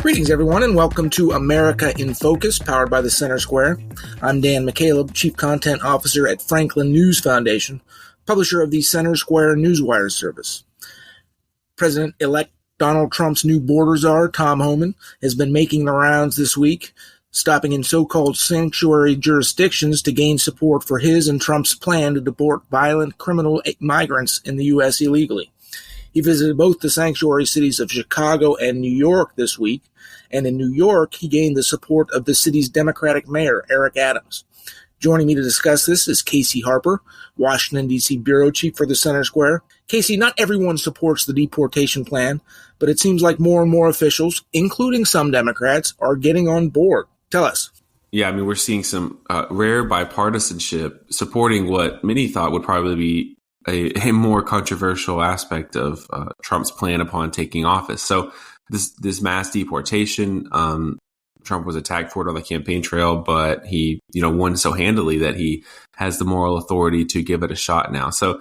Greetings, everyone, and welcome to America in Focus, powered by the Center Square. I'm Dan McCaleb, Chief Content Officer at Franklin News Foundation, publisher of the Center Square Newswire service. President-elect Donald Trump's new border czar, Tom Homan, has been making the rounds this week, stopping in so-called sanctuary jurisdictions to gain support for his and Trump's plan to deport violent criminal migrants in the U.S. illegally. He visited both the sanctuary cities of Chicago and New York this week, and in New York, he gained the support of the city's Democratic mayor, Eric Adams. Joining me to discuss this is Casey Harper, Washington, D.C. bureau chief for the Center Square. Casey, not everyone supports the deportation plan, but it seems like more and more officials, including some Democrats, are getting on board. Tell us. Yeah, I mean, we're seeing some rare bipartisanship supporting what many thought would probably be a more controversial aspect of Trump's plan upon taking office. So this mass deportation, Trump was attacked for it on the campaign trail, but he, won so handily that he has the moral authority to give it a shot now. So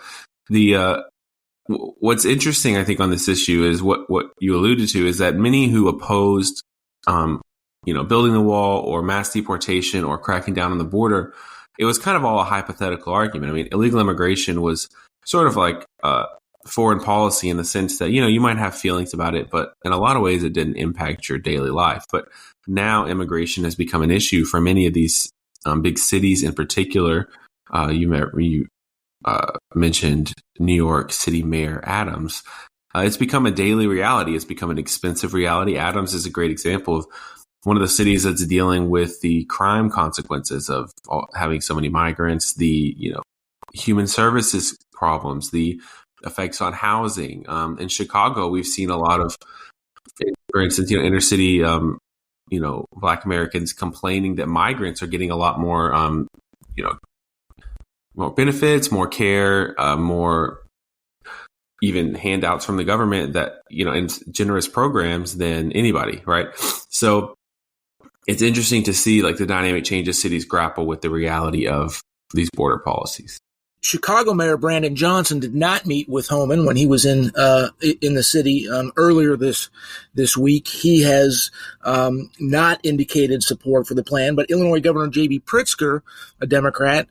what's interesting, I think, on this issue is what you alluded to is that many who opposed, building the wall or mass deportation or cracking down on the border, it was kind of all a hypothetical argument. I mean, illegal immigration was sort of like foreign policy in the sense that, you might have feelings about it, but in a lot of ways it didn't impact your daily life. But now immigration has become an issue for many of these big cities in particular. You mentioned New York City Mayor Adams. It's become a daily reality. It's become an expensive reality. Adams is a great example of one of the cities that's dealing with the crime consequences of having so many migrants, the, human services problems, the effects on housing. In Chicago, we've seen a lot of, for instance, inner city, Black Americans complaining that migrants are getting a lot more, more benefits, more care, more even handouts from the government that, and generous programs than anybody, right? So it's interesting to see the dynamic change as cities grapple with the reality of these border policies. Chicago Mayor Brandon Johnson did not meet with Homan when he was in the city earlier this week. He has not indicated support for the plan, but Illinois Governor J.B. Pritzker, a Democrat,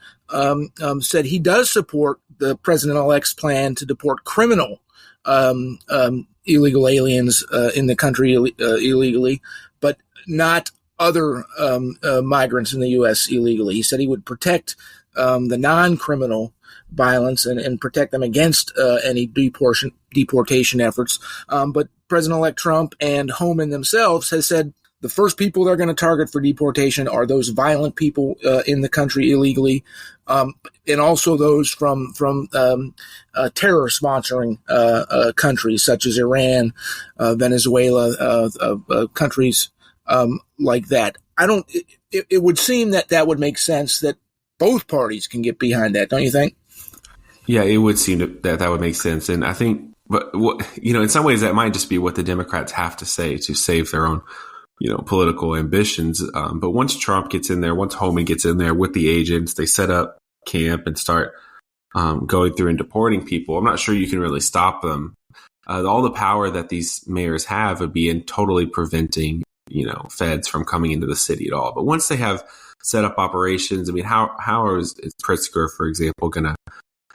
said he does support the president-elect's plan to deport criminal illegal aliens in the country illegally, but not other migrants in the U.S. illegally. He said he would protect the non-criminal violence and protect them against any deportation efforts. But President-elect Trump and Homan themselves has said the first people they're going to target for deportation are those violent people in the country illegally, and also those from terror sponsoring countries such as Iran, Venezuela, countries like that. It would seem that would make sense that both parties can get behind that, don't you think? Yeah, it would seem that would make sense. And I think, but in some ways that might just be what the Democrats have to say to save their own, political ambitions. But once Trump gets in there, once Homan gets in there with the agents, they set up camp and start going through and deporting people. I'm not sure you can really stop them. All the power that these mayors have would be in totally preventing, feds from coming into the city at all. But once they have set up operations, I mean, how is Pritzker, for example, going to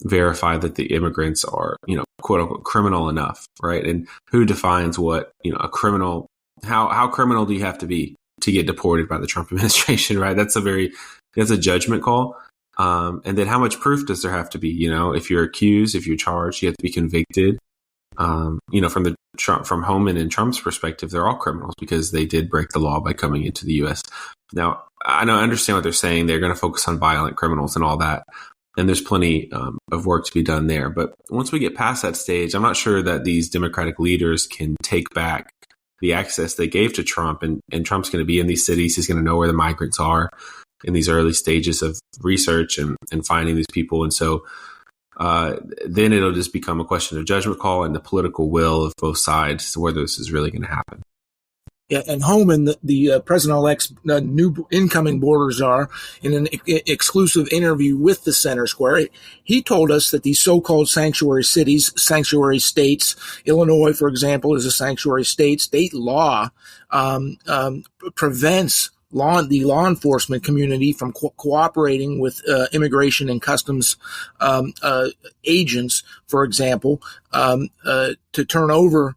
verify that the immigrants are, quote unquote, criminal enough, right? And who defines what, a criminal, how criminal do you have to be to get deported by the Trump administration, right? That's a judgment call. And then how much proof does there have to be? If you're accused, if you're charged, you have to be convicted. From Homan and Trump's perspective, they're all criminals because they did break the law by coming into the U.S. Now, I understand what they're saying. They're going to focus on violent criminals and all that. And there's plenty of work to be done there. But once we get past that stage, I'm not sure that these Democratic leaders can take back the access they gave to Trump. And Trump's going to be in these cities. He's going to know where the migrants are in these early stages of research and finding these people. And so then it'll just become a question of judgment call and the political will of both sides to whether this is really going to happen. Yeah, and Homan, the president-elect's new incoming border czar, in an exclusive interview with the Center Square, he told us that these so-called sanctuary cities, sanctuary states, Illinois, for example, is a sanctuary state. State law prevents the law enforcement community from cooperating with immigration and customs agents, for example, to turn over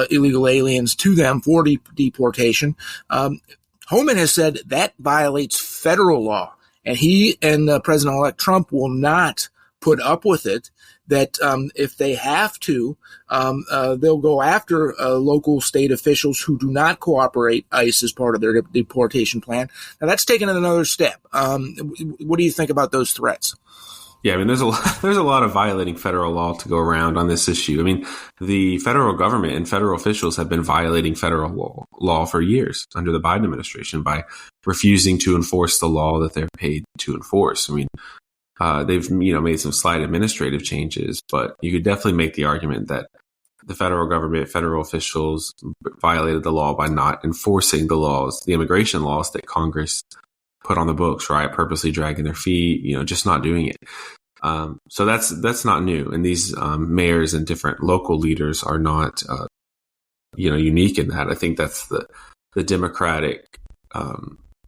illegal aliens to them for deportation. Homan has said that violates federal law, and he and President-elect Trump will not put up with it. That if they have to, they'll go after local state officials who do not cooperate ICE as part of their deportation plan. Now, that's taken another step. What do you think about those threats? Yeah, I mean, there's a lot of violating federal law to go around on this issue. I mean, the federal government and federal officials have been violating federal law for years under the Biden administration by refusing to enforce the law that they're paid to enforce. I mean, they've made some slight administrative changes, but you could definitely make the argument that the federal government, federal officials violated the law by not enforcing the laws, the immigration laws that Congress put on the books, right? Purposely dragging their feet, just not doing it. So that's not new. And these mayors and different local leaders are not, unique in that. I think that's the Democratic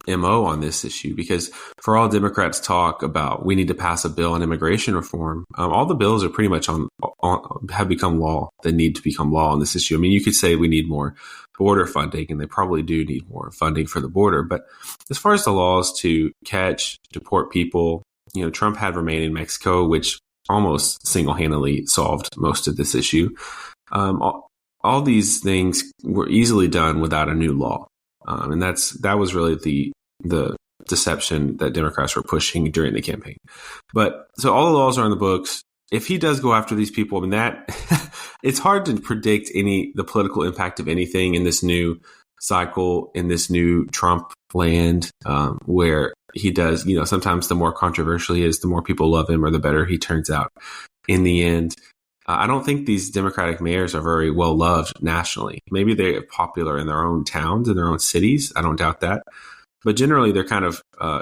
MO on this issue, because for all Democrats talk about we need to pass a bill on immigration reform, all the bills are pretty much have become law that need to become law on this issue. I mean, you could say we need more border funding, and they probably do need more funding for the border. But as far as the laws to catch, deport people, Trump had remain in Mexico, which almost single-handedly solved most of this issue. All these things were easily done without a new law. And that was really the deception that Democrats were pushing during the campaign. But so all the laws are on the books. If he does go after these people, I mean, that it's hard to predict the political impact of anything in this new cycle, in this new Trump land, where he does, sometimes the more controversial he is, the more people love him or the better he turns out in the end. I don't think these Democratic mayors are very well loved nationally. Maybe they're popular in their own towns, in their own cities. I don't doubt that. But generally, they're kind of,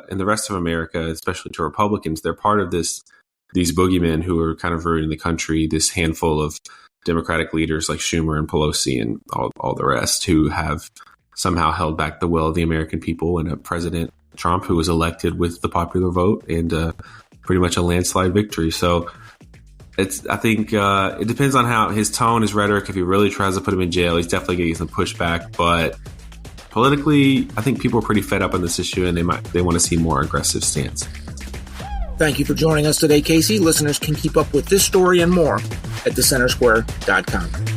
in the rest of America, especially to Republicans, they're part of these boogeymen who are kind of ruining the country, this handful of Democratic leaders like Schumer and Pelosi and all the rest who have somehow held back the will of the American people, and a President Trump who was elected with the popular vote and pretty much a landslide victory. So I think it depends on how his tone, his rhetoric. If he really tries to put him in jail, he's definitely getting some pushback. But politically, I think people are pretty fed up on this issue, and they want to see more aggressive stance. Thank you for joining us today, Casey. Listeners can keep up with this story and more at thecentersquare.com.